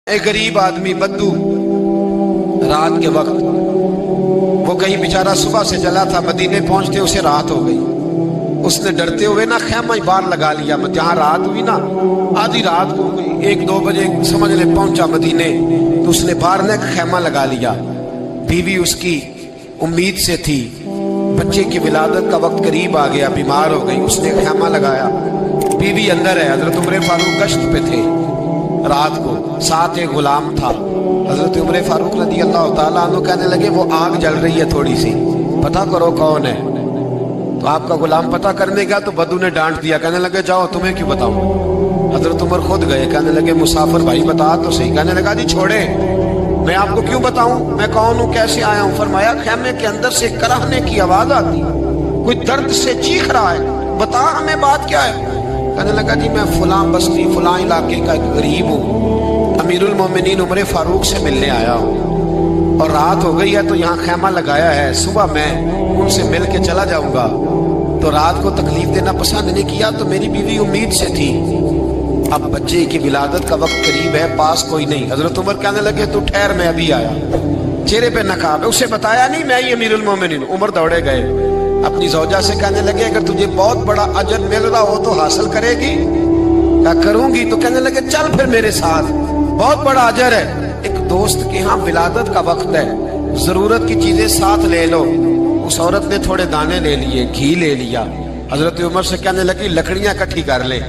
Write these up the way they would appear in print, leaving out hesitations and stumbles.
ایک غریب آدمی بدو رات کے وقت وہ کہیں بیچارہ صبح سے چلا تھا، مدینے پہنچتے اسے رات ہو گئی۔ اس نے ڈرتے ہوئے نا خیمہ ہی باہر لگا لیا۔ جہاں رات ہوئی نا آدھی رات ہو گئی، 1-2 بجے سمجھ لے پہنچا مدینے، تو اس نے باہر نے خیمہ لگا لیا۔ بیوی اس کی امید سے تھی، بچے کی ولادت کا وقت قریب آ گیا، بیمار ہو گئی، اس نے خیمہ لگایا۔ بیوی اندر ہے، حضرت عمر فاروق گشت پہ تھے رات کو، ساتھ ایک غلام تھا۔ حضرت عمر فاروق رضی اللہ تعالیٰ عنہ کہنے لگے وہ آگ جل رہی ہے تھوڑی سی، پتہ کرو کون ہے۔ تو آپ کا غلام پتہ کرنے گیا تو بدو نے ڈانٹ دیا، کہنے لگے جاؤ تمہیں کیوں بتاؤں۔ حضرت عمر خود گئے، کہنے لگے مسافر بھائی بتا تو صحیح۔ کہنے لگا جی چھوڑے، میں آپ کو کیوں بتاؤں، میں کون ہوں، کیسے آیا ہوں۔ فرمایا خیمے کے اندر سے کرہنے کی آواز آتی، کوئی درد سے چیخ رہا ہے، بتا ہمیں بات کیا ہے۔ کہنے لگا جی میں فلاں بستی فلاں علاقے کا ایک غریب ہوں، امیر المومنین عمر فاروق سے ملنے آیا ہوں، اور رات ہو گئی ہے تو یہاں خیمہ لگایا ہے، صبح میں ان سے مل کے چلا جاؤں گا۔ تو رات کو تکلیف دینا پسند نہیں کیا، تو میری بیوی امید سے تھی، اب بچے کی ولادت کا وقت قریب ہے، پاس کوئی نہیں۔ حضرت عمر کہنے لگے تو ٹھہر، میں ابھی آیا۔ چہرے پہ نقاب ہے، اسے بتایا نہیں میں ہی امیر المومنین۔ عمر دوڑے گئے، اپنی زوجہ سے کہنے لگے اگر تجھے بہت بڑا اجر مل رہا ہو تو حاصل کرے گی؟ کیا کروں گی؟ تو کہنے لگے چل پھر میرے ساتھ، بہت بڑا اجر ہے۔ ایک دوست کے ہاں ولادت کا وقت ہے، ضرورت کی چیزیں ساتھ لے لو۔ اس عورت نے تھوڑے دانے لے لیے، گھی لے لیا۔ حضرت عمر سے کہنے لگی لکڑیاں اکٹھی کر لے۔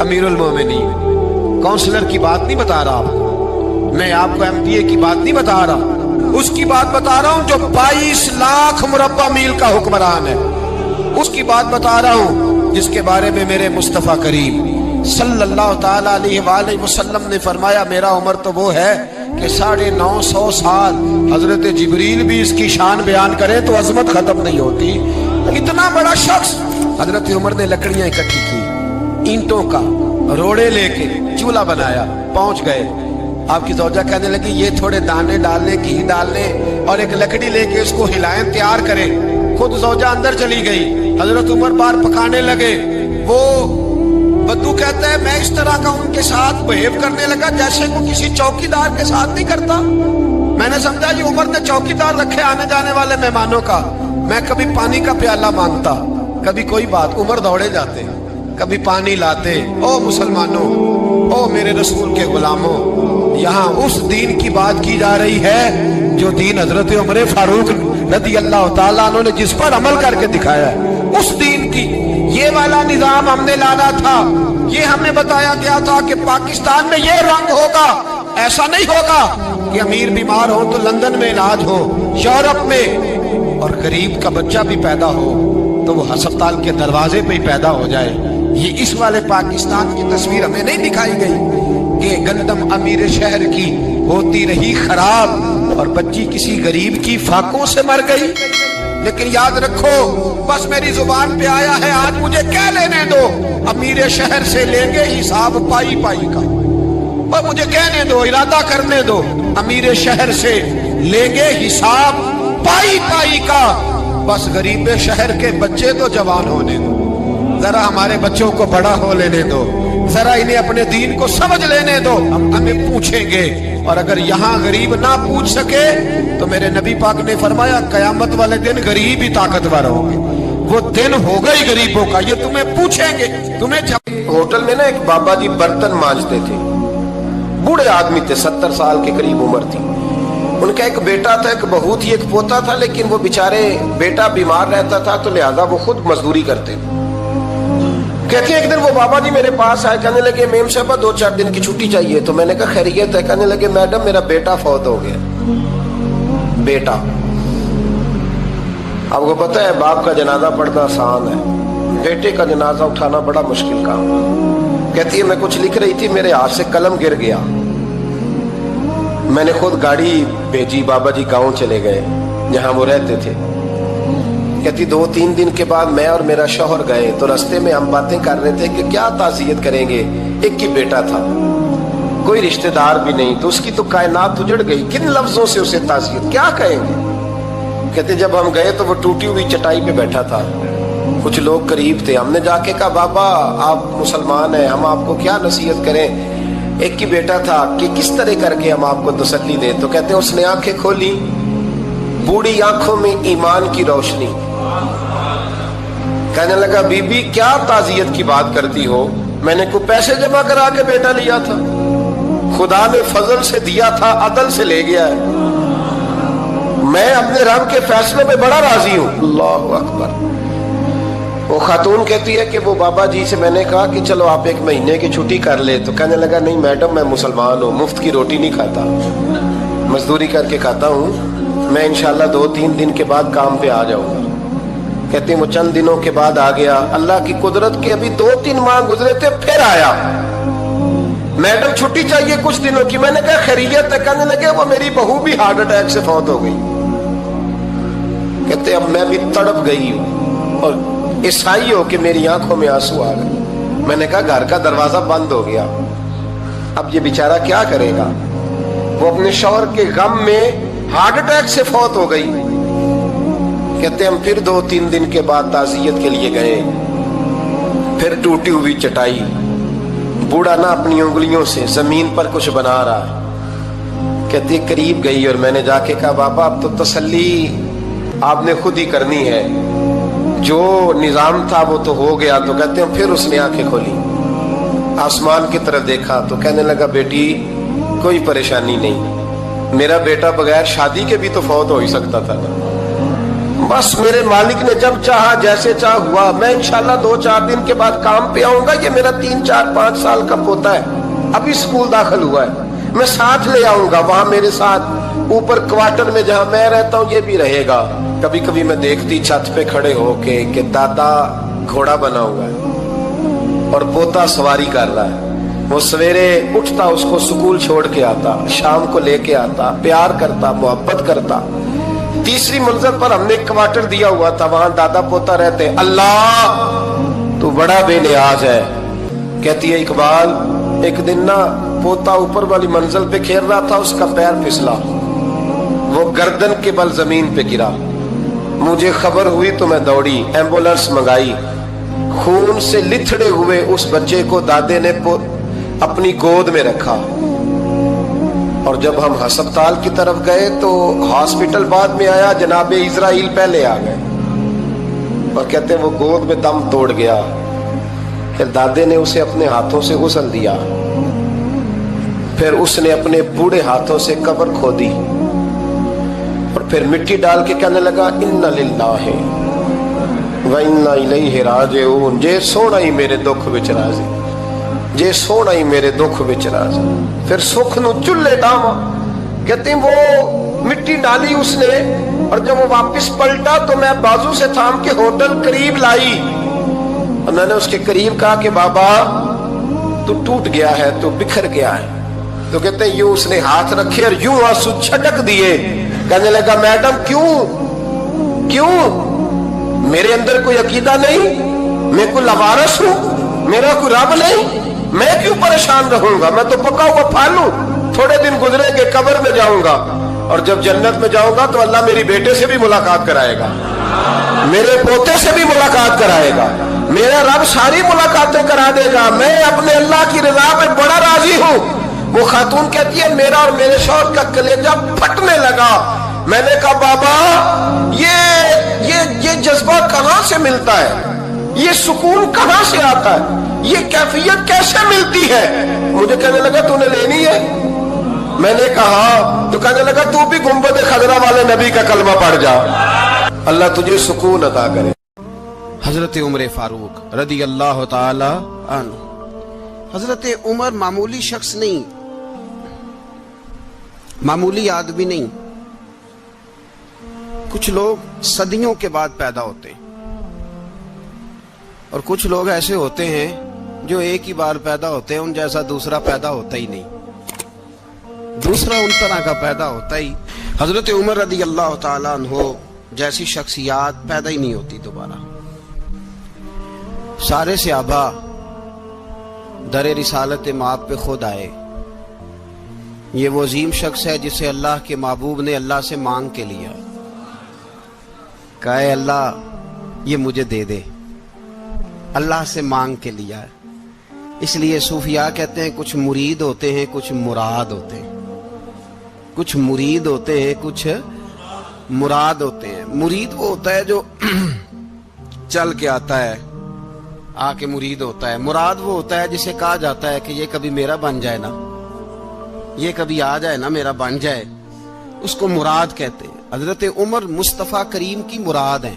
امیر المومنین کونسلر کی بات نہیں بتا رہا آپ کو، میں آپ کو ایم پی اے کی بات نہیں بتا رہا، اس کی بات بتا رہا ہوں جو 22 لاکھ مربع میل کا حکمران ہے، اس کی بات بتا رہا ہوں جس کے بارے میں میرے مصطفیٰ کریم صلی اللہ تعالیٰ علیہ وآلہ وسلم نے فرمایا میرا عمر تو وہ ہے کہ 950 سال حضرت جبریل بھی اس کی شان بیان کرے تو عظمت ختم نہیں ہوتی۔ اتنا بڑا شخص۔ حضرت عمر نے لکڑیاں اکٹھی کی، اینٹوں کا روڑے لے کے چولہا بنایا، پہنچ گئے۔ آپ کی زوجہ کہنے لگی یہ تھوڑے دانے ڈالنے، گھی ڈالنے اور ایک لکڑی لے کے اس کو ہلائیں، تیار کریں۔ خود زوجہ اندر چلی گئی، حضرت عمر بار پکانے لگے۔ وہ بدو کہتا ہے میں اس طرح کا ان کے ساتھ بہیو کرنے لگا جیسے وہ کسی چوکیدار کے ساتھ نہیں کرتا۔ میں نے سمجھا یہ عمر نے چوکیدار رکھے آنے جانے والے مہمانوں کا۔ میں کبھی پانی کا پیالہ مانگتا، کبھی کوئی بات، عمر دوڑے جاتے، کبھی پانی لاتے۔ او مسلمانوں، او میرے رسول کے غلاموں، یہاں اس دین کی بات کی جا رہی ہے جو دین حضرت عمر فاروق رضی اللہ تعالیٰ عنہ نے جس پر عمل کر کے دکھایا ہے، اس دین کی۔ یہ والا نظام ہم نے لانا تھا، یہ ہمیں بتایا گیا تھا کہ پاکستان میں یہ رنگ ہوگا، ایسا نہیں ہوگا کہ امیر بیمار ہو تو لندن میں علاج ہو، یورپ میں، اور غریب کا بچہ بھی پیدا ہو تو وہ ہسپتال کے دروازے پہ ہی پیدا ہو جائے۔ یہ اس والے پاکستان کی تصویر ہمیں نہیں دکھائی گئی کہ گندم امیر شہر کی ہوتی رہی خراب اور بچی کسی غریب کی فاقوں سے مر گئی۔ لیکن یاد رکھو، بس میری زبان پہ آیا ہے آج، مجھے کہہ لینے دو، امیر شہر سے لیں گے حساب پائی پائی کا۔ اور مجھے کہنے دو، ارادہ کرنے دو، امیر شہر سے لیں گے حساب پائی پائی کا۔ بس غریب شہر کے بچے تو جوان ہونے دو، ذرا ہمارے بچوں کو بڑا ہو لینے دو، ذرا انہیں اپنے دین کو سمجھ لینے دو، ہم ہمیں پوچھیں گے۔ اور اگر یہاں غریب نہ پوچھ سکے تو میرے نبی پاک نے فرمایا قیامت والے دن غریب ہی طاقتور ہوں گے، وہ دن ہوگا ہی غریبوں کا، یہ تمہیں پوچھیں گے۔ ہوٹل میں نا ایک بابا جی برتن مانجتے تھے، بوڑھے آدمی تھے، 70 سال کے قریب عمر تھی۔ ان کا ایک بیٹا تھا، ایک بہو تھی، ایک پوتا تھا، لیکن وہ بیچارے بیٹا بیمار رہتا تھا تو لہذا وہ خود مزدوری کرتے تھے۔ کہتے ہیں ایک دن وہ بابا جی میرے پاس آئے، کہنے لگے میم صاحبہ 2-4 دن کی چھٹی چاہیے۔ تو میں نے کہا خیریت ہے؟ کہنے لگے میڈم میرا بیٹا فوت ہو گیا۔ بیٹا، آپ کو پتہ ہے باپ کا جنازہ پڑھنا آسان ہے، بیٹے کا جنازہ اٹھانا بڑا مشکل کام۔ کہتی ہے میں کچھ لکھ رہی تھی، میرے ہاتھ سے قلم گر گیا، میں نے خود گاڑی بھیجی، بابا جی گاؤں چلے گئے جہاں وہ رہتے تھے۔ کہتی 2-3 دن کے بعد میں اور میرا شوہر گئے تو رستے میں ہم باتیں کر رہے تھے کہ کیا تعزیت کریں گے، ایک ہی بیٹا تھا، کوئی رشتہ دار بھی نہیں، تو اس کی تو کائنات اجڑ گئی، کن لفظوں سے اسے تعزیت کیا کہیں گے۔ کہتے جب ہم گئے تو وہ ٹوٹی ہوئی چٹائی پہ بیٹھا تھا، کچھ لوگ قریب تھے، ہم نے جا کے کہا بابا آپ مسلمان ہیں، ہم آپ کو کیا نصیحت کریں۔ ایک ہی بیٹا تھا کہ کس طرح کر کے ہم آپ کو تسلی دیں. تو کہتے ہیں اس نے آنکھیں کھولی, بوڑھی آنکھوں میں ایمان کی روشنی. کہنے لگا بی بی کیا تعزیت کی بات کرتی ہو, میں نے کوئی پیسے جمع کرا کے بیٹا لیا تھا, خدا نے فضل سے دیا تھا, عدل سے لے گیا ہے, میں اپنے رب کے فیصلے میں بڑا راضی ہوں. اللہ اکبر. وہ خاتون کہتی ہے کہ وہ بابا جی سے میں نے کہا کہ چلو آپ 1 مہینے کی چھٹی کر لے. تو کہنے لگا نہیں میڈم میں مسلمان ہوں, مفت کی روٹی نہیں کھاتا, مزدوری کر کے کھاتا ہوں, میں انشاءاللہ 2-3 دن کے بعد کام پہ آ جاؤں گا. کہتے ہیں وہ چند دنوں کے بعد آ گیا. اللہ کی قدرت کے ابھی 2-3 ماہ گزرے تھے, پھر آیا. میڈم چھٹی چاہیے کچھ دنوں کی. میں نے کہا خیریت ہے. کہنے لگے وہ میری بہو بھی ہارٹ اٹیک سے فوت ہو گئی. کہتے اب میں بھی تڑپ گئی ہوں اور عیسائی ہو کہ میری آنکھوں میں آنسو آ گئے. میں نے کہا گھر کا دروازہ بند ہو گیا, اب یہ بیچارہ کیا کرے گا. وہ اپنے شوہر کے غم میں ہارٹ اٹیک سے فوت ہو گئی. کہتے ہم پھر 2-3 دن کے بعد تعزیت کے لیے گئے. پھر ٹوٹی ہوئی چٹائی, بوڑھا نہ اپنی انگلیوں سے زمین پر کچھ بنا رہا ہے. کہتے قریب گئی اور میں نے جا کے کہا بابا اب تو تسلی آپ نے خود ہی کرنی ہے, جو نظام تھا وہ تو ہو گیا. تو کہتے ہیں پھر اس نے آنکھیں کھولی, آسمان کی طرف دیکھا تو کہنے لگا بیٹی کوئی پریشانی نہیں, میرا بیٹا بغیر شادی کے بھی تو فوت ہو ہی سکتا تھا نا, بس میرے مالک نے جب چاہا جیسے چاہ ہوا. میں انشاءاللہ 2-4 دن کے بعد کام پہ آؤں گا. یہ میرا 3-4-5 سال کا پوتا ہے, ابھی اسکول داخل ہوا ہے, میں ساتھ لے آؤں گا. وہاں میرے ساتھ اوپر کوارٹر میں جہاں میں رہتا ہوں یہ بھی رہے گا. کبھی کبھی میں دیکھتی چھت پہ کھڑے ہو کے کہ دادا گھوڑا بنا ہوا ہے اور پوتا سواری کر رہا ہے. وہ سویرے اٹھتا, اس کو سکول چھوڑ کے آتا, شام کو لے کے آتا, پیار کرتا, محبت کرتا. 3ری منزل پر ہم نے کوارٹر دیا ہوا تھا, وہاں دادا پوتا رہتے. اللہ تو بڑا بے نیاز ہے. کہتی ہے اقبال ایک دن نا پوتا اوپر والی منزل پہ کھیل رہا تھا, اس کا پیر پھسلا, وہ گردن کے بل زمین پہ گرا. مجھے خبر ہوئی تو میں دوڑی, ایمبولینس منگائی. خون سے لتھڑے ہوئے اس بچے کو دادے نے اپنی گود میں رکھا. اور جب ہم ہسپتال کی طرف گئے تو ہاسپٹل بعد میں آیا, جناب اسرائیل پہلے آ گئے اور کہتے ہیں وہ گود میں دم توڑ گیا. پھر دادے نے اسے اپنے ہاتھوں سے غسل دیا, پھر اس نے اپنے بوڑھے ہاتھوں سے قبر کھودی اور پھر مٹی ڈال کے کہنے لگا انا للہ و انا الیہ راجعون. جے سونا ہی میرے دکھ وچ راضی, جے سونا ہی میرے دکھ وچ راضی. پھر سکھ نو چلے ڈاواں. کہتے ہیں وہ مٹی ڈالی اس نے, اور جب وہ واپس پلٹا تو میں بازو سے تھام کے ہوٹل قریب لائی اور میں نے اس کے قریب کہا کہ بابا تو ٹوٹ گیا ہے, تو بکھر گیا ہے. تو کہتے ہیں یوں اس نے ہاتھ رکھے اور یوں آنسو چھٹک دیے. کہنے لگا میڈم کیوں میرے اندر کوئی عقیدہ نہیں, میں کوئی لوارث ہوں, میرا کوئی رب نہیں, میں کیوں پریشان رہوں گا, میں تو پکا ہوا پھل ہوں. تھوڑے دن گزرے گے قبر میں جاؤں گا, اور جب جنت میں جاؤں گا تو اللہ میری بیٹے سے بھی ملاقات کرائے گا, میرے پوتے سے بھی ملاقات کرائے گا, میرا رب ساری ملاقاتیں کرا دے گا. میں اپنے اللہ کی رضا پہ بڑا راضی ہوں. وہ خاتون کہتی ہے میرا اور میرے شوہر کا کلیجہ پھٹنے لگا. میں نے کہا بابا یہ جذبہ کہاں سے ملتا ہے, یہ سکون کہاں سے آتا ہے, یہ کیفیت کیسے ملتی ہے. مجھے کہنے لگا تو نے لینی ہے. میں نے کہا, تو کہنے لگا تو بھی گنبد خضرا والے نبی کا کلمہ پڑھ جا, اللہ تجھے سکون عطا کرے. حضرت عمر فاروق رضی اللہ تعالی عنہ. حضرت عمر معمولی شخص نہیں, معمولی آدمی نہیں. کچھ لوگ صدیوں کے بعد پیدا ہوتے ہیں اور کچھ لوگ ایسے ہوتے ہیں جو ایک ہی بار پیدا ہوتے ہیں, ان جیسا دوسرا پیدا ہوتا ہی نہیں, دوسرا ان طرح کا پیدا ہوتا ہی. حضرت عمر رضی اللہ تعالیٰ عنہ جیسی شخصیات پیدا ہی نہیں ہوتی دوبارہ. سارے صحابہ در رسالت مآب پہ خود آئے. یہ وہ عظیم شخص ہے جسے اللہ کے محبوب نے اللہ سے مانگ کے لیا, کہا اے اللہ یہ مجھے دے دے. اللہ سے مانگ کے لیا ہے. اس لیے صوفیاء کہتے ہیں کچھ مرید ہوتے ہیں کچھ مراد ہوتے ہیں. کچھ مرید ہوتے ہیں کچھ مراد ہوتے ہیں. مرید وہ ہوتا ہے جو چل کے آتا ہے, آ کے مرید ہوتا ہے. مراد وہ ہوتا ہے جسے کہا جاتا ہے کہ یہ کبھی میرا بن جائے نا, یہ کبھی آ جائے نا, میرا بن جائے, اس کو مراد کہتے ہیں. حضرت عمر مصطفیٰ کریم کی مراد ہیں,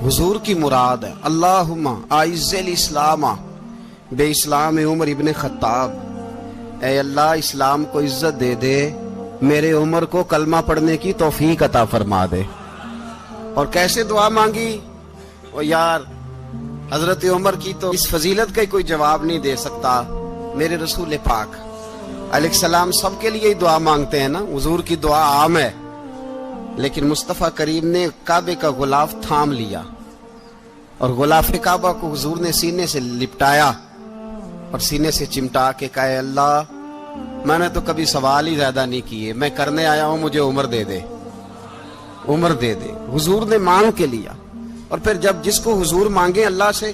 حضور کی مراد ہے. اللہم اعز الاسلام بے اسلام عمر ابن خطاب, اے اللہ اسلام کو عزت دے دے, میرے عمر کو کلمہ پڑھنے کی توفیق عطا فرما دے. اور کیسے دعا مانگی؟ او یار حضرت عمر کی تو اس فضیلت کا کوئی جواب نہیں دے سکتا. میرے رسول پاک علیہ السلام سب کے لیے ہی دعا مانگتے ہیں نا, حضور کی دعا عام ہے, لیکن مصطفیٰ کریم نے کعبے کا غلاف تھام لیا اور غلاف کعبہ کو حضور نے سینے سے لپٹایا اور سینے سے چمٹا کے کہا, اے اللہ میں نے تو کبھی سوال ہی زیادہ نہیں کیے, میں کرنے آیا ہوں, مجھے عمر دے دے, عمر دے دے. حضور نے مانگ کے لیا. اور پھر جب جس کو حضور مانگے اللہ سے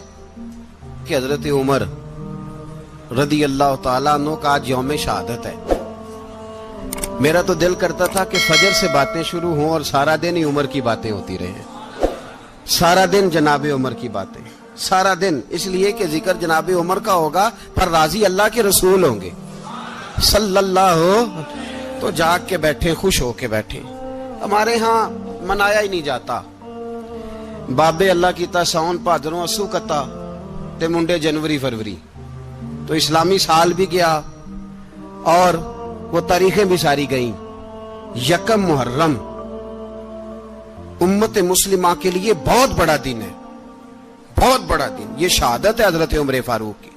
کہ حضرت عمر رضی اللہ تعالیٰ عنہ کا آج یوم شہادت ہے, میرا تو دل کرتا تھا کہ فجر سے باتیں شروع ہوں اور سارا دن ہی عمر کی باتیں ہوتی رہیں, سارا دن جناب عمر کی باتیں, سارا دن. اس لیے کہ ذکر جناب عمر کا ہوگا پر راضی اللہ کے رسول ہوں گے صلی اللہ ہو, تو جاگ کے بیٹھے, خوش ہو کے بیٹھے. ہمارے ہاں منایا ہی نہیں جاتا. بابے اللہ کیتا ساؤن بھادروں اسو کتا تے منڈے جنوری فروری, تو اسلامی سال بھی گیا اور وہ تاریخیں بھی ساری گئیں. یکم محرم امت مسلمہ کے لیے بہت بڑا دن ہے, بہت بڑا دن. یہ شہادت ہے حضرت عمر فاروق کی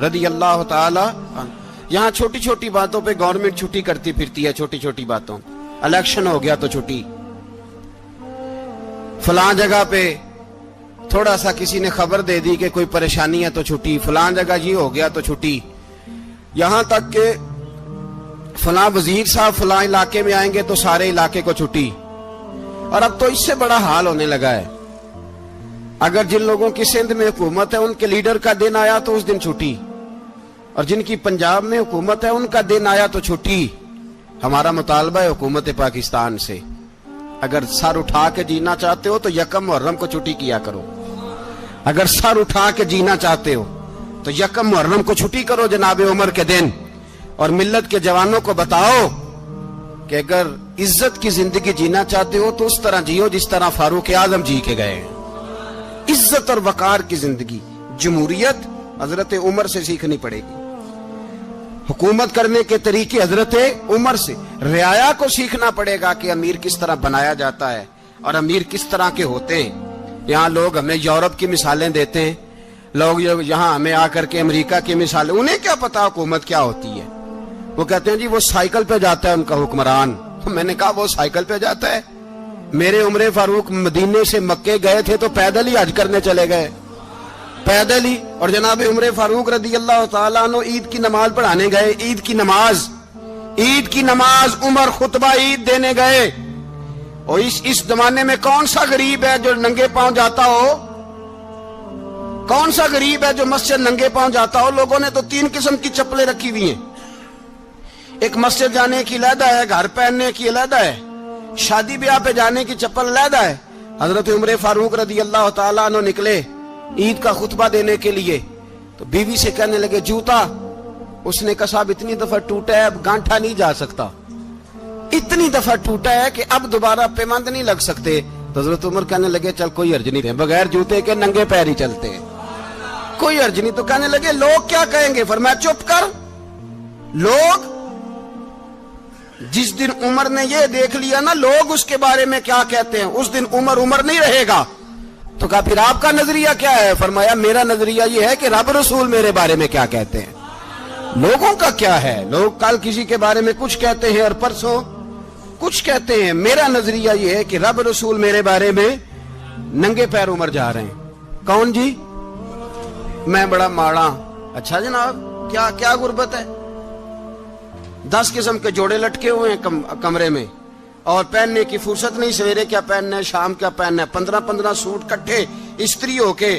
رضی اللہ تعالی عنہ. یہاں چھوٹی چھوٹی باتوں پہ گورنمنٹ چھٹی کرتی پھرتی ہے, چھوٹی چھوٹی باتوں. الیکشن ہو گیا تو چھٹی, فلاں جگہ پہ تھوڑا سا کسی نے خبر دے دی کہ کوئی پریشانی ہے تو چھٹی, فلاں جگہ یہ ہو گیا تو چھٹی. یہاں تک کہ فلاں وزیر صاحب فلاں علاقے میں آئیں گے تو سارے علاقے کو چھٹی. اور اب تو اس سے بڑا حال ہونے لگا ہے, اگر جن لوگوں کی سندھ میں حکومت ہے ان کے لیڈر کا دن آیا تو اس دن چھٹی, اور جن کی پنجاب میں حکومت ہے ان کا دن آیا تو چھٹی. ہمارا مطالبہ ہے حکومت پاکستان سے, اگر سر اٹھا کے جینا چاہتے ہو تو یکم محرم کو چھٹی کیا کرو. اگر سر اٹھا کے جینا چاہتے ہو تو یکم محرم کو چھٹی کرو جناب عمر کے دن. اور ملت کے جوانوں کو بتاؤ کہ اگر عزت کی زندگی جینا چاہتے ہو تو اس طرح جیو جس طرح فاروق اعظم جی کے گئے ہیں. عزت اور وقار کی زندگی. جمہوریت حضرت عمر سے سیکھنی پڑے گی, حکومت کرنے کے طریقے حضرت عمر سے. رعایا کو سیکھنا پڑے گا کہ امیر کس طرح بنایا جاتا ہے اور امیر کس طرح کے ہوتے ہیں. یہاں لوگ ہمیں یورپ کی مثالیں دیتے ہیں, لوگ یہاں ہمیں آ کر کے امریکہ کی مثالیں, انہیں کیا پتا حکومت کیا ہوتی ہے. وہ کہتے ہیں جی وہ سائیکل پہ جاتا ہے ان کا حکمران. میں نے کہا وہ سائیکل پہ جاتا ہے؟ میرے عمر فاروق مدینے سے مکے گئے تھے تو پیدل ہی حج کرنے چلے گئے, پیدل ہی. اور جناب عمر فاروق رضی اللہ تعالیٰ عنہ عید کی نماز پڑھانے گئے. عید کی نماز عمر خطبہ عید دینے گئے. اور اس زمانے میں کون سا غریب ہے جو ننگے پاؤں جاتا ہو؟ کون سا غریب ہے جو مسجد ننگے پاؤں جاتا ہو؟ لوگوں نے تو 3 قسم کی چپلیں رکھی ہوئی ہیں. ایک مسجد جانے کی علیحدہ ہے, گھر پہننے کی علیحدہ ہے, شادی بیاہ پہ جانے کی چپل علیحدہ ہے. حضرت عمر فاروق رضی اللہ تعالیٰ عنہ نکلے عید کا خطبہ دینے کے لیے تو بیوی سے کہنے لگے جوتا. اس نے کہا صاحب اتنی دفعہ ٹوٹا ہے اب گانٹھا نہیں جا سکتا, اتنی دفعہ ٹوٹا ہے کہ اب دوبارہ پیمند نہیں لگ سکتے. تو حضرت عمر کہنے لگے چل کوئی حرج نہیں, بغیر جوتے کے ننگے پیر ہی چلتے ہیں, کوئی حرج نہیں. تو کہنے لگے لوگ کیا کہیں گے؟ فرمایا چپ کر. لوگ جس دن عمر نے یہ دیکھ لیا نا لوگ اس کے بارے میں کیا کہتے ہیں, اس دن عمر نہیں رہے گا. تو کہا پھر آپ کا نظریہ کیا ہے؟ فرمایا میرا نظریہ یہ ہے کہ رب رسول میرے بارے میں کیا کہتے ہیں. لوگوں کا کیا ہے؟ لوگ کل کسی کے بارے میں کچھ کہتے ہیں اور پرسوں کچھ کہتے ہیں. میرا نظریہ یہ ہے کہ رب رسول میرے بارے میں ننگے پیر عمر جا رہے ہیں. کون جی؟ میں بڑا ماڑا. اچھا جناب کیا غربت ہے؟ 10 قسم کے جوڑے لٹکے ہوئے ہیں کمرے میں اور پہننے کی فرصت نہیں. سویرے کیا پہننا ہے, شام کیا پہننا ہے, 15 سوٹ کٹھے استری ہو کے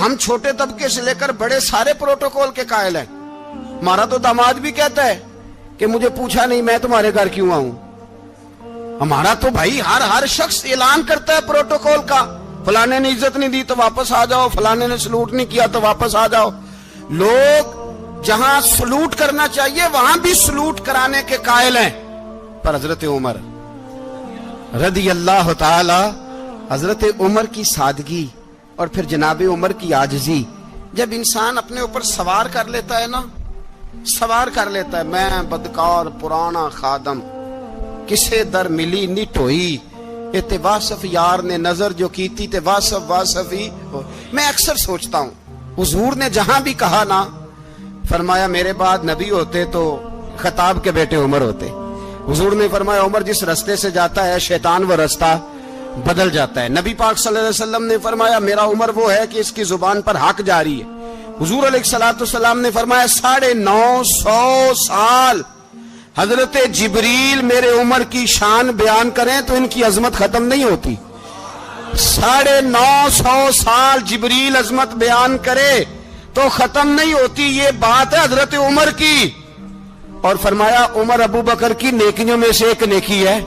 ہم چھوٹے طبقے سے لے کر بڑے سارے پروٹوکول کے قائل ہیں. ہمارا تو داماد بھی کہتا ہے کہ مجھے پوچھا نہیں میں تمہارے گھر کیوں آؤں. ہمارا تو بھائی ہر شخص اعلان کرتا ہے پروٹوکول کا. فلانے نے عزت نہیں دی تو واپس آ جاؤ, فلانے نے سلوٹ نہیں کیا تو واپس آ جاؤ. لوگ جہاں سلوٹ کرنا چاہیے وہاں بھی سلوٹ کرانے کے قائل ہیں. پر حضرت عمر رضی اللہ تعالی, حضرت عمر کی سادگی اور پھر جناب عمر کی عاجزی, جب انسان اپنے اوپر سوار کر لیتا ہے نا, سوار کر لیتا ہے, میں بدکار پرانا خادم کسے در ملی نہیں ٹوئی, تے واصف یار نے نظر جو کی تھی تے واصف ہی. میں اکثر سوچتا ہوں حضور نے جہاں بھی کہا نا, فرمایا میرے بعد نبی ہوتے تو خطاب کے بیٹے عمر ہوتے. حضور نے فرمایا عمر جس رستے سے جاتا ہے شیطان وہ رستہ بدل جاتا ہے. نبی پاک صلی اللہ علیہ وسلم نے فرمایا میرا عمر وہ ہے کہ اس کی زبان پر حق جاری ہے. حضور علیہ الصلوۃ والسلام نے فرمایا 950 سال حضرت جبریل میرے عمر کی شان بیان کریں تو ان کی عظمت ختم نہیں ہوتی. 950 سال جبریل عظمت بیان کرے تو ختم نہیں ہوتی. یہ بات ہے حضرت عمر کی. اور فرمایا عمر ابو بکر کی نیکیوں میں سے ایک نیکی ہے,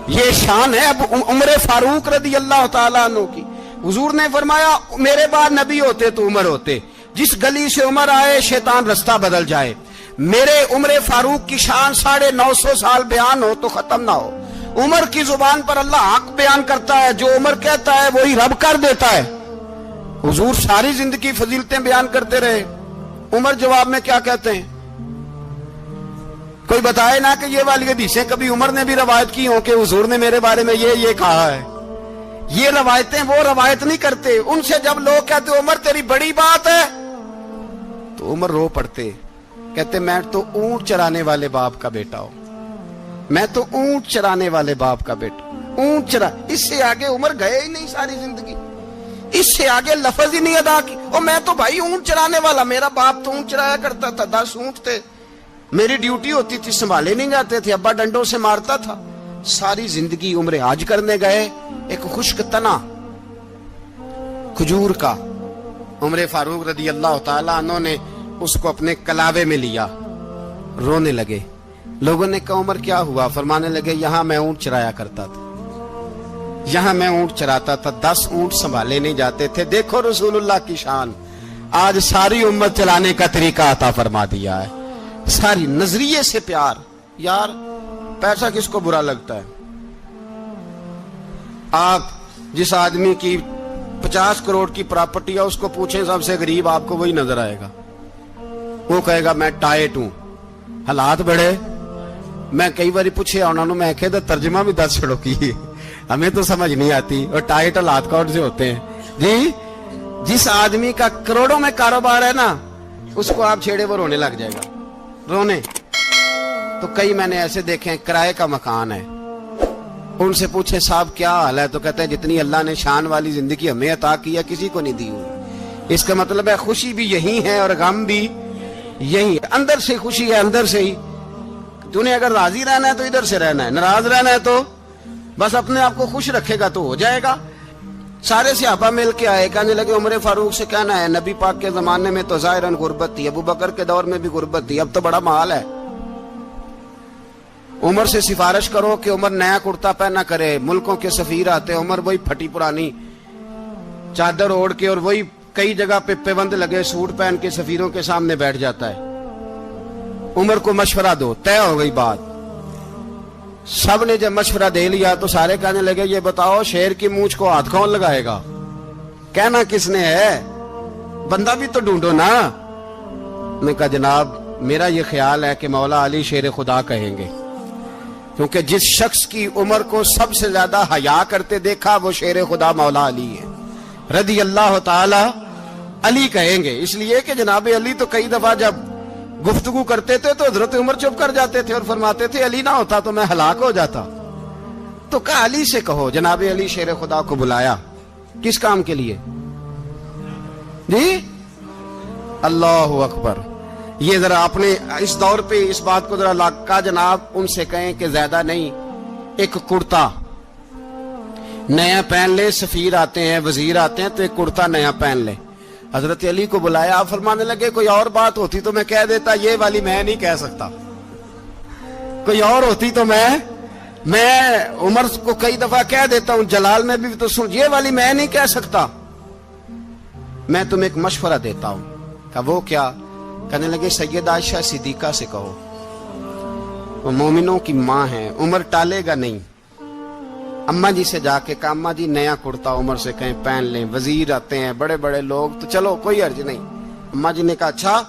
یہ شان ہے اب عمر فاروق رضی اللہ تعالیٰ عنہ کی. حضور نے فرمایا میرے بعد نبی ہوتے تو عمر ہوتے, جس گلی سے عمر آئے شیطان رستہ بدل جائے. میرے عمر فاروق کی شان 950 سال بیان ہو تو ختم نہ ہو. عمر کی زبان پر اللہ حق بیان کرتا ہے, جو عمر کہتا ہے وہی رب کر دیتا ہے. حضور ساری زندگی فضیلتیں بیان کرتے رہے, عمر جواب میں کیا کہتے ہیں؟ کوئی بتائے نا کہ یہ والی حدیثیں کبھی عمر نے بھی روایت کی ہوں کہ حضور نے میرے بارے میں یہ کہا ہے. یہ روایتیں وہ روایت نہیں کرتے. ان سے جب لوگ کہتے عمر تیری بڑی بات ہے تو عمر رو پڑتے, کہتے میں تو اونٹ چرانے والے باپ کا بیٹا ہوں, میں تو اونٹ چرانے والے باپ کا بیٹا. اونٹ چرا, اس سے آگے عمر گئے ہی نہیں ساری زندگی, اس سے آگے لفظ ہی نہیں ادا کی. اور میں تو بھائی اونٹ چرانے والا, میرا باپ تو اونٹ چرایا کرتا تھا, 10 اونٹ تھے, میری ڈیوٹی ہوتی تھی, سنبھالے نہیں جاتے تھے, ابا ڈنڈوں سے مارتا تھا. ساری زندگی عمر حج کرنے گئے, ایک خشک تنا کھجور کا عمر فاروق رضی اللہ تعالیٰ عنہ نے اس کو اپنے کلاوے میں لیا, رونے لگے. لوگوں نے کہا عمر کیا ہوا؟ فرمانے لگے یہاں میں اونٹ چرایا کرتا تھا, یہاں میں اونٹ چراتا تھا, 10 اونٹ سنبھالے نہیں جاتے تھے. دیکھو رسول اللہ کی شان, آج ساری امت چلانے کا طریقہ عطا فرما دیا ہے. ساری نظریے سے پیار. یار پیسہ کس کو برا لگتا ہے؟ آپ جس آدمی کی 50 کروڑ کی پراپرٹی ہے اس کو پوچھیں سب سے غریب, آپ کو وہی نظر آئے گا. وہ کہے گا میں ٹائٹ ہوں, حالات بڑے. میں کئی بار پوچھے انہوں نے, میں کہتا ترجمہ بھی 10 چھڑوں کی, ہمیں تو سمجھ نہیں آتی. اور ٹائٹ حالات کون سے ہوتے ہیں جی؟ جس آدمی کا کروڑوں میں کاروبار ہے نا, اس کو آپ چھیڑے وہ رونے لگ جائے گا, رونے. تو کئی میں نے ایسے دیکھے ہیں کرائے کا مکان ہے, ان سے پوچھے صاحب کیا حال ہے, تو کہتے ہیں جتنی اللہ نے شان والی زندگی ہمیں عطا کی ہے کسی کو نہیں دی ہوئی. اس کا مطلب ہے خوشی بھی یہی ہے اور غم بھی یہی ہے. اندر سے خوشی ہے, اندر سے ہی. تو نے اگر راضی رہنا ہے تو ادھر سے رہنا ہے, ناراض رہنا ہے تو بس اپنے آپ کو خوش رکھے گا تو ہو جائے گا. سارے صحابہ مل کے آئے, کہنے لگے عمر فاروق سے کہنا ہے نبی پاک کے زمانے میں تو ظاہراً غربت تھی, ابو بکر کے دور میں بھی غربت تھی, اب تو بڑا مال ہے. عمر سے سفارش کرو کہ عمر نیا کرتا پہنا کرے. ملکوں کے سفیر آتے, عمر وہی پھٹی پرانی چادر اوڑھ کے اور وہی کئی جگہ پہ پیوند لگے سوٹ پہن کے سفیروں کے سامنے بیٹھ جاتا ہے. عمر کو مشورہ دو, طے ہو گئی بات. سب نے جب مشورہ دے لیا تو سارے کہنے لگے یہ بتاؤ شیر کی مونچھ کو ہاتھ کون لگائے گا؟ کہنا کس نے ہے, بندہ بھی تو ڈھونڈو نا. میں کہا جناب میرا یہ خیال ہے کہ مولا علی شیر خدا کہیں گے, کیونکہ جس شخص کی عمر کو سب سے زیادہ حیا کرتے دیکھا وہ شیر خدا مولا علی ہے رضی اللہ تعالی علی کہیں گے. اس لیے کہ جناب علی تو کئی دفعہ جب گفتگو کرتے تھے تو حضرت عمر چپ کر جاتے تھے اور فرماتے تھے علی نہ ہوتا تو میں ہلاک ہو جاتا. تو کہا علی سے کہو. جناب علی شیر خدا کو بلایا, کس کام کے لیے جی؟ اللہ اکبر. یہ ذرا اپنے اس دور پہ اس بات کو ذرا لاکا جناب ان سے کہیں کہ زیادہ نہیں, ایک کرتا نیا پہن لے. سفیر آتے ہیں, وزیر آتے ہیں تو ایک کرتا نیا پہن لے. حضرت علی کو بلایا, آپ فرمانے لگے کوئی اور بات ہوتی تو میں کہہ دیتا, یہ والی میں نہیں کہہ سکتا. کوئی اور ہوتی تو میں عمر کو کئی دفعہ کہہ دیتا ہوں, جلال میں بھی تو سن, یہ والی میں نہیں کہہ سکتا. میں تمہیں ایک مشورہ دیتا ہوں. کہا وہ کیا؟ کہنے لگے سیدہ عائشہ صدیقہ سے کہو, وہ مومنوں کی ماں ہیں, عمر ٹالے گا نہیں. اماں جی سے جا کے کہا اماں جی نیا کرتا عمر سے کہیں پہن لیں, وزیر آتے ہیں, بڑے بڑے لوگ, تو چلو کوئی عرض نہیں. اماں جی نے کہا اچھا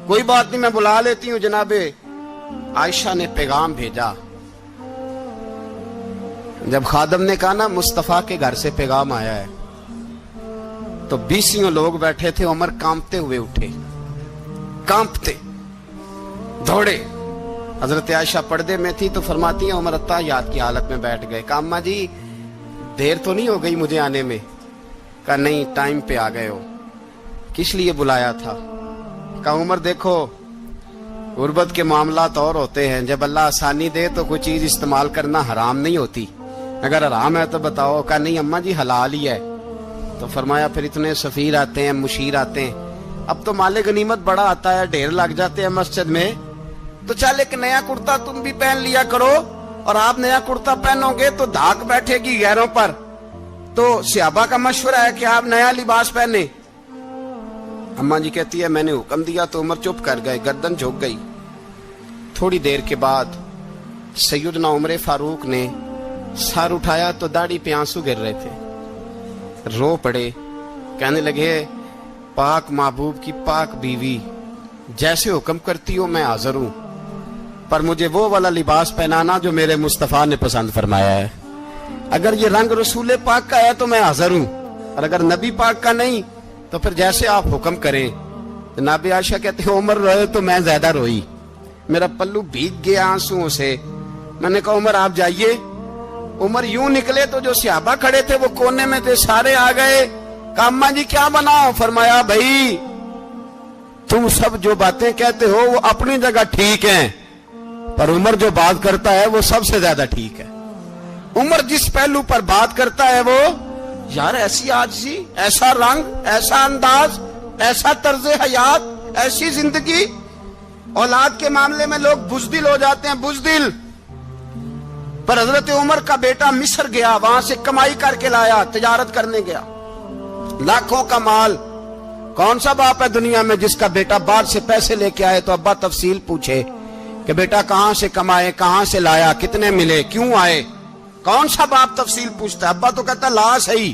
کوئی بات نہیں, میں بلا لیتی ہوں. جناب عائشہ نے پیغام بھیجا. جب خادم نے کہا نا مصطفیٰ کے گھر سے پیغام آیا ہے, تو 20 لوگ بیٹھے تھے. عمر کانپتے ہوئے اٹھے, کانپتے دوڑے. حضرت عائشہ پردے میں تھی تو فرماتی ہیں عمر اتحیات کی حالت میں بیٹھ گئے. کہا اماں جی دیر تو نہیں ہو گئی مجھے آنے میں؟ کہا نہیں, ٹائم پہ آ گئے ہو. کس لیے بلایا تھا؟ کہا عمر دیکھو غربت کے معاملات اور ہوتے ہیں, جب اللہ آسانی دے تو کوئی چیز استعمال کرنا حرام نہیں ہوتی, اگر حرام ہے تو بتاؤ. کہا نہیں اماں جی حلال ہی ہے. تو فرمایا پھر اتنے سفیر آتے ہیں, مشیر آتے ہیں, اب تو مال غنیمت بڑا آتا ہے, ڈھیر لگ جاتے ہیں مسجد میں, تو چل ایک نیا کرتا تم بھی پہن لیا کرو, اور آپ نیا کرتا پہنو گے تو دھاک بیٹھے گی غیروں پر. تو صحابہ کا مشورہ ہے کہ آپ نیا لباس پہنے. اماں جی کہتی ہے میں نے حکم دیا تو عمر چپ کر گئے, گردن جھک گئی. تھوڑی دیر کے بعد سیدنا عمر فاروق نے سر اٹھایا تو داڑھی پہ آنسو گر رہے تھے, رو پڑے. کہنے لگے پاک محبوب کی پاک بیوی, جیسے حکم کرتی ہو میں حاضر ہوں, پر مجھے وہ والا لباس پہنانا جو میرے مصطفیٰ نے پسند فرمایا ہے. اگر یہ رنگ رسول پاک کا ہے تو میں حاضر ہوں, اور اگر نبی پاک کا نہیں تو پھر جیسے آپ حکم کریں. جناب عائشہ کہتے ہیں عمر روئے تو میں زیادہ روئی, میرا پلو بھیگ گیا آنسوؤں سے. میں نے کہا عمر آپ جائیے. عمر یوں نکلے تو جو صحابہ کھڑے تھے وہ کونے میں تھے, سارے آ گئے. کہا اماں جی کیا بناؤ؟ فرمایا بھائی تم سب جو باتیں کہتے ہو وہ اپنی جگہ ٹھیک ہیں, پر عمر جو بات کرتا ہے وہ سب سے زیادہ ٹھیک ہے. عمر جس پہلو پر بات کرتا ہے وہ, یار ایسی عاجزی, ایسا رنگ, ایسا انداز, ایسا طرز حیات, ایسی زندگی. اولاد کے معاملے میں لوگ بزدل ہو جاتے ہیں, بزدل. پر حضرت عمر کا بیٹا مصر گیا, وہاں سے کمائی کر کے لایا, تجارت کرنے گیا, لاکھوں کا مال. کون سا باپ ہے دنیا میں جس کا بیٹا باہر سے پیسے لے کے آئے تو ابا تفصیل پوچھے کہ بیٹا کہاں سے کمائے, کہاں سے لایا, کتنے ملے, کیوں آئے؟ کون سا باپ تفصیل پوچھتا ہے؟ ابا تو کہتا ہے لا صحیح,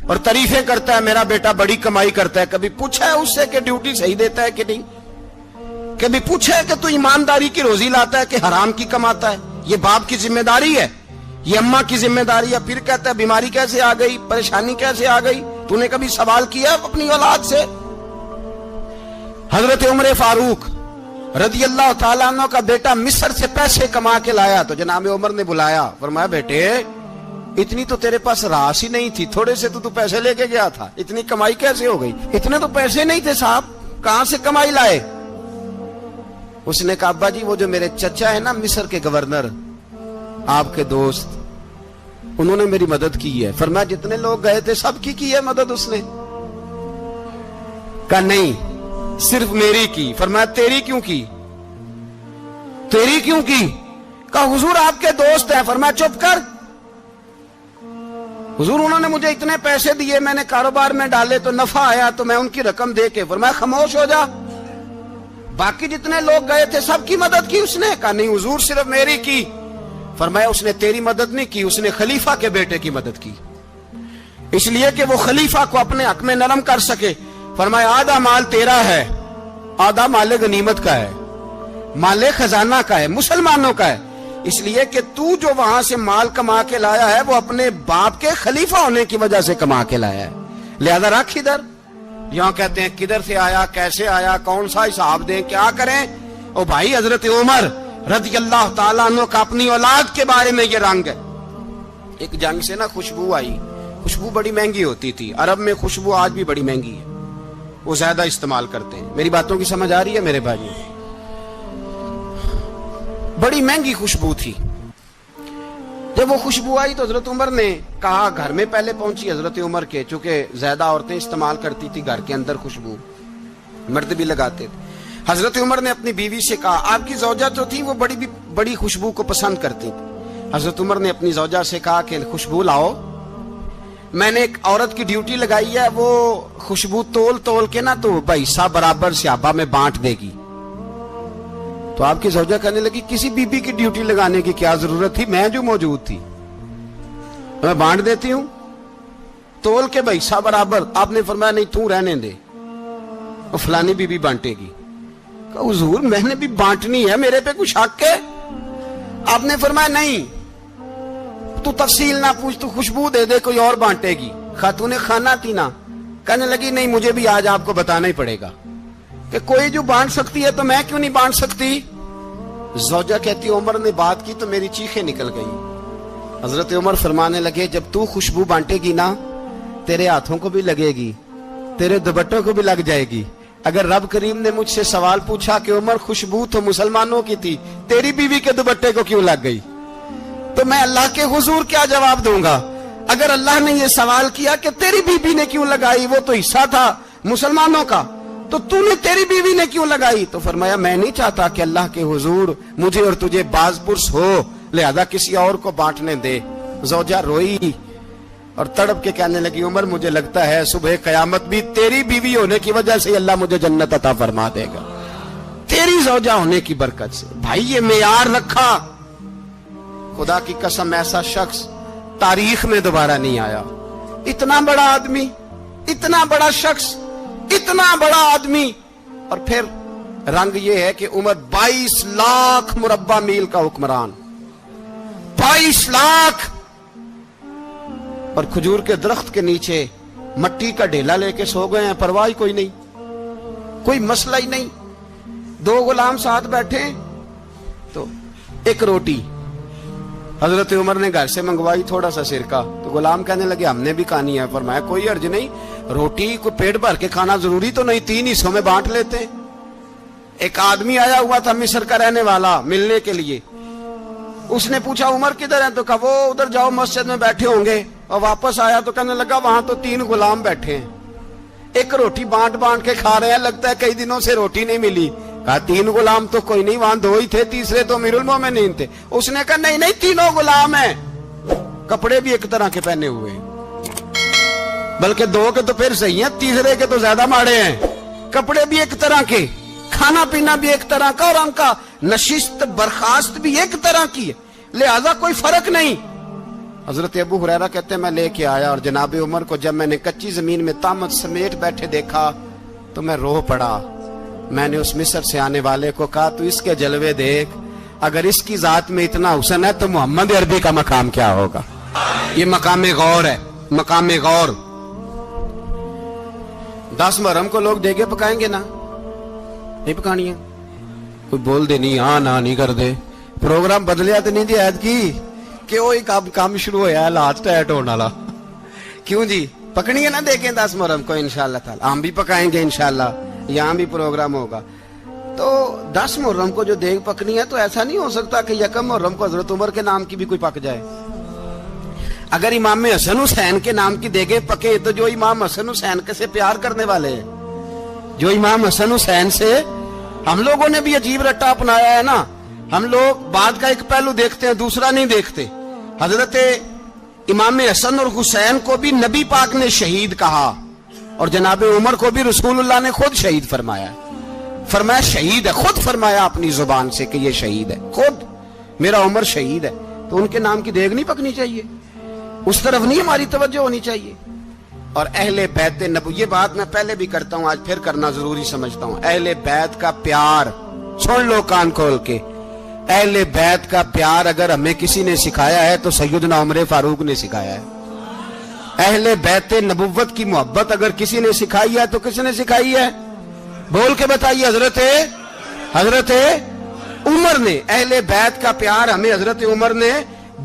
اور تعریفیں کرتا ہے میرا بیٹا بڑی کمائی کرتا ہے. کبھی پوچھا ہے اس سے کہ ڈیوٹی صحیح دیتا ہے کہ نہیں؟ کبھی پوچھا ہے کہ تو ایمانداری کی روزی لاتا ہے کہ حرام کی کماتا ہے؟ یہ باپ کی ذمہ داری ہے, یہ اماں کی ذمہ داری ہے. پھر کہتا ہے بیماری کیسے آ گئی, پریشانی کیسے آ گئی, تو نے کبھی سوال کیا اپنی اولاد سے؟ حضرت عمر فاروق رضی اللہ تعالیٰ عنہ کا بیٹا مصر سے پیسے کما کے لایا تو جناب عمر نے بلایا, فرمایا بیٹے اتنی تو تیرے پاس راس ہی نہیں تھی, تھوڑے سے تو پیسے لے کے گیا تھا, اتنی کمائی کیسے ہو گئی؟ اتنے تو پیسے نہیں تھے صاحب, کہاں سے کمائی لائے؟ اس نے کہا ابا جی وہ جو میرے چچا ہے نا مصر کے گورنر, آپ کے دوست, انہوں نے میری مدد کی ہے. فرمایا جتنے لوگ گئے تھے سب کی ہے مدد اس نے؟ کہا نہیں صرف میری کی. فرمایا تیری کیوں کی؟ تیری کیوں کی؟ کہا حضور آپ کے دوست ہیں. فرمایا چپ کر, حضور انہوں نے مجھے اتنے پیسے دیے, میں نے کاروبار میں ڈالے تو نفع آیا تو میں ان کی رقم دے کے. فرمایا خاموش ہو جا, باقی جتنے لوگ گئے تھے سب کی مدد کی اس نے؟ کہا نہیں حضور صرف میری کی. فرمایا اس نے تیری مدد نہیں کی, اس نے خلیفہ کے بیٹے کی مدد کی, اس لیے کہ وہ خلیفہ کو اپنے حق میں نرم کر سکے. فرمایا آدھا مال تیرا ہے, آدھا مال غنیمت کا ہے, مال خزانہ کا ہے, مسلمانوں کا ہے, اس لیے کہ تو جو وہاں سے مال کما کے لایا ہے وہ اپنے باپ کے خلیفہ ہونے کی وجہ سے کما کے لایا ہے, لہذا رکھ ادھر. یہاں کہتے ہیں کدھر سے آیا, کیسے آیا, کون سا حساب دیں, کیا کریں؟ او بھائی حضرت عمر رضی اللہ تعالیٰ عنہ کا اپنی اولاد کے بارے میں یہ رنگ ہے. ایک جنگ سے نا خوشبو آئی, خوشبو بڑی مہنگی ہوتی تھی, عرب میں خوشبو آج بھی بڑی مہنگی ہے, وہ زیادہ استعمال کرتے ہیں. میری باتوں کی سمجھ آ رہی ہے میرے بھائی؟ بڑی مہنگی خوشبو تھی. جب وہ خوشبو آئی تو حضرت عمر نے کہا, گھر میں پہلے پہنچی حضرت عمر کے, چونکہ زیادہ عورتیں استعمال کرتی تھی گھر کے اندر خوشبو, مرد بھی لگاتے تھے. حضرت عمر نے اپنی بیوی سے کہا, آپ کی زوجہ جو تھی وہ بڑی خوشبو کو پسند کرتی تھی. حضرت عمر نے اپنی زوجہ سے کہا کہ خوشبو لاؤ, میں نے ایک عورت کی ڈیوٹی لگائی ہے, وہ خوشبو تول کے نا تو حصہ برابر صحابہ میں بانٹ دے گی. تو آپ کی زوجہ کہنے لگی, کسی بی بی کی ڈیوٹی لگانے کی کیا ضرورت تھی, میں جو موجود تھی میں بانٹ دیتی ہوں تول کے حصہ برابر. آپ نے فرمایا نہیں تو رہنے دے, وہ فلانی بی بی بانٹے گی. کہا حضور میں نے بھی بانٹنی ہے, میرے پہ کچھ حق ہے؟ آپ نے فرمایا نہیں, تو تفصیل نہ پوچھ, تو خوشبو دے دے, کوئی اور بانٹے گی. خاتون خانہ تھی نا, کہنے لگی نہیں مجھے بھی آج آپ کو بتانا ہی پڑے گا کہ کوئی جو بانٹ سکتی ہے تو میں کیوں نہیں بانٹ سکتی. زوجہ کہتی عمر نے بات کی تو میری چیخیں نکل گئی. حضرت عمر فرمانے لگے, جب تو خوشبو بانٹے گی نا تیرے ہاتھوں کو بھی لگے گی, تیرے دوپٹوں کو بھی لگ جائے گی. اگر رب کریم نے مجھ سے سوال پوچھا کہ عمر خوشبو تو مسلمانوں کی تھی, تیری بیوی کے دوپٹے کو کیوں لگ گئی, تو میں اللہ کے حضور کیا جواب دوں گا؟ اگر اللہ نے یہ سوال کیا کہ تیری بیوی نے کیوں لگائی, وہ تو حصہ تھا مسلمانوں کا, تو نے تیری بیوی نے کیوں لگائی؟ تو فرمایا میں نہیں چاہتا کہ اللہ کے حضور مجھے اور تجھے باز پرس ہو, لہذا کسی اور کو بانٹنے دے. زوجہ روئی اور تڑپ کے کہنے لگی, عمر مجھے لگتا ہے صبح قیامت بھی تیری بیوی ہونے کی وجہ سے اللہ مجھے جنت عطا فرما دے گا, تیری زوجہ ہونے کی برکت سے. بھائی یہ معیار رکھا, خدا کی قسم ایسا شخص تاریخ میں دوبارہ نہیں آیا. اتنا بڑا آدمی, اتنا بڑا شخص, اتنا بڑا آدمی, اور پھر رنگ یہ ہے کہ عمر 22 لاکھ مربع میل کا حکمران, 22 لاکھ, اور کھجور کے درخت کے نیچے مٹی کا ڈھیلا لے کے سو گئے ہیں, پرواہ کوئی نہیں, کوئی مسئلہ ہی نہیں. 2 غلام ساتھ بیٹھے تو ایک روٹی حضرت عمر نے گھر سے منگوائی, تھوڑا سا سرکہ, تو غلام کہنے لگے ہم نے بھی کھانی ہے. فرمایا کوئی حرج نہیں, روٹی کو پیٹ بھر کے کھانا ضروری تو نہیں, 3 حصوں میں بانٹ لیتے. ایک آدمی آیا ہوا تھا مصر کا رہنے والا ملنے کے لیے, اس نے پوچھا عمر کدھر ہیں, تو کہا وہ ادھر جاؤ مسجد میں بیٹھے ہوں گے. اور واپس آیا تو کہنے لگا وہاں تو 3 غلام بیٹھے ہیں, ایک روٹی بانٹ کے کھا رہے ہیں, لگتا ہے کئی دنوں سے روٹی نہیں ملی. کہا 3 غلام تو کوئی نہیں, وہاں 2 ہی تھے, تیسرے تو امیر المومنین تھے. اس نے کہا نہیں 3 غلام ہیں, کپڑے بھی ایک طرح کے پہنے ہوئے ہیں, بلکہ 2 کے تو پھر صحیح ہیں, تیسرے کے تو زیادہ ماڑے ہیں. کپڑے بھی ایک طرح کے, کھانا پینا بھی ایک طرح کا, اور ان کا نشست برخاست بھی ایک طرح کی ہے, لہذا کوئی فرق نہیں. حضرت ابو ہریرہ کہتے ہیں میں لے کے آیا, اور جناب عمر کو جب میں نے کچی زمین میں تامت سمیٹ بیٹھے دیکھا تو میں رو پڑا. میں نے اس مصر سے آنے والے کو کہا تو اس کے جلوے دیکھ, اگر اس کی ذات میں اتنا حسن ہے تو محمد عربی کا مقام کیا ہوگا. یہ مقام غور ہے, مقام غور. 10 محرم کو لوگ دیگے پکائیں گے نا, نہیں پکانی ہے, کوئی بول دے نہیں, ہاں نہ نہیں کر دے, پروگرام بدلیا تو نہیں دی عید کی کہ وہی کام شروع ہوا ہے لاسٹ ٹائٹ ہونے والا. کیوں جی پکنی ہے نا دیکھیں 10 محرم کو انشاءاللہ تعالی, ہم بھی پکائیں گے انشاءاللہ, یہاں بھی پروگرام ہوگا. تو 10 محرم کو جو دیگ پکنی ہے تو ایسا نہیں ہو سکتا کہ 1 محرم کو حضرت عمر کے نام کی بھی کوئی پک جائے. اگر امام حسن حسین کے نام کی دیگیں پکے تو جو امام حسن حسین کے سے پیار کرنے والے ہیں, جو امام حسن حسین سے, ہم لوگوں نے بھی عجیب رٹا اپنایا ہے نا, ہم لوگ بات کا ایک پہلو دیکھتے ہیں دوسرا نہیں دیکھتے. حضرت امام حسن اور حسین کو بھی نبی پاک نے شہید کہا, اور جناب عمر کو بھی رسول اللہ نے خود شہید فرمایا. فرمایا شہید ہے, خود فرمایا اپنی زبان سے کہ یہ شہید ہے, خود میرا عمر شہید ہے. تو ان کے نام کی دیگ نہیں پکنی چاہیے, اس طرف نہیں ہماری توجہ ہونی چاہیے. اور اہل بیت نبو, یہ بات میں پہلے بھی کرتا ہوں, آج پھر کرنا ضروری سمجھتا ہوں. اہل بیت کا پیار سن لو کان کھول کے, اہل بیت کا پیار اگر ہمیں کسی نے سکھایا ہے تو سیدنا عمر فاروق نے سکھایا ہے. اہل بیت نبوت کی محبت اگر کسی نے سکھائی ہے تو کس نے سکھائی ہے؟ بول کے بتائیے. حضرت عمر نے. اہل بیت کا پیار ہمیں حضرت عمر نے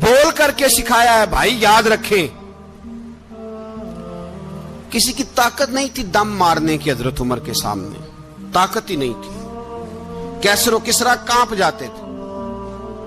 بول کر کے سکھایا ہے. بھائی یاد رکھیں, کسی کی طاقت نہیں تھی دم مارنے کی حضرت عمر کے سامنے, طاقت ہی نہیں تھی. کیسر و کسرا کانپ جاتے تھے,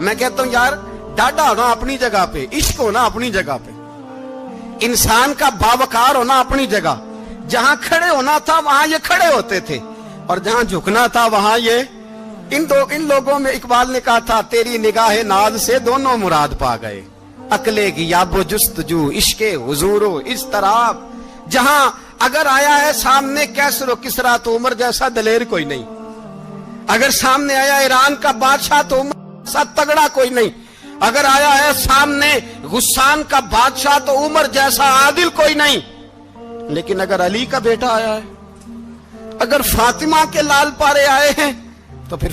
میں کہتا ہوں یار ڈاڈا ہونا اپنی جگہ پہ، عشق ہونا اپنی جگہ پہ، انسان کا باوقار ہونا اپنی جگہ، جہاں کھڑے ہونا تھا وہاں یہ کھڑے ہوتے تھے، اور جہاں جھکنا تھا وہاں یہ ان لوگوں میں اقبال نے کہا تھا تیری نگاہ ناز سے دونوں مراد پا گئے، عقلے کی یاب و جستجو، عشق حضور و اضطراب، جہاں اگر آیا ہے سامنے کیسر و کسرا تو عمر جیسا دلیر کوئی نہیں، اگر سامنے آیا ایران کا بادشاہ تو عمر جیسا تگڑا کوئی نہیں، اگر آیا ہے سامنے غسان کا بادشاہ تو عمر جیسا عادل کوئی نہیں، لیکن اگر علی کا بیٹا آیا ہے، اگر فاطمہ کے لال پارے آئے ہیں تو پھر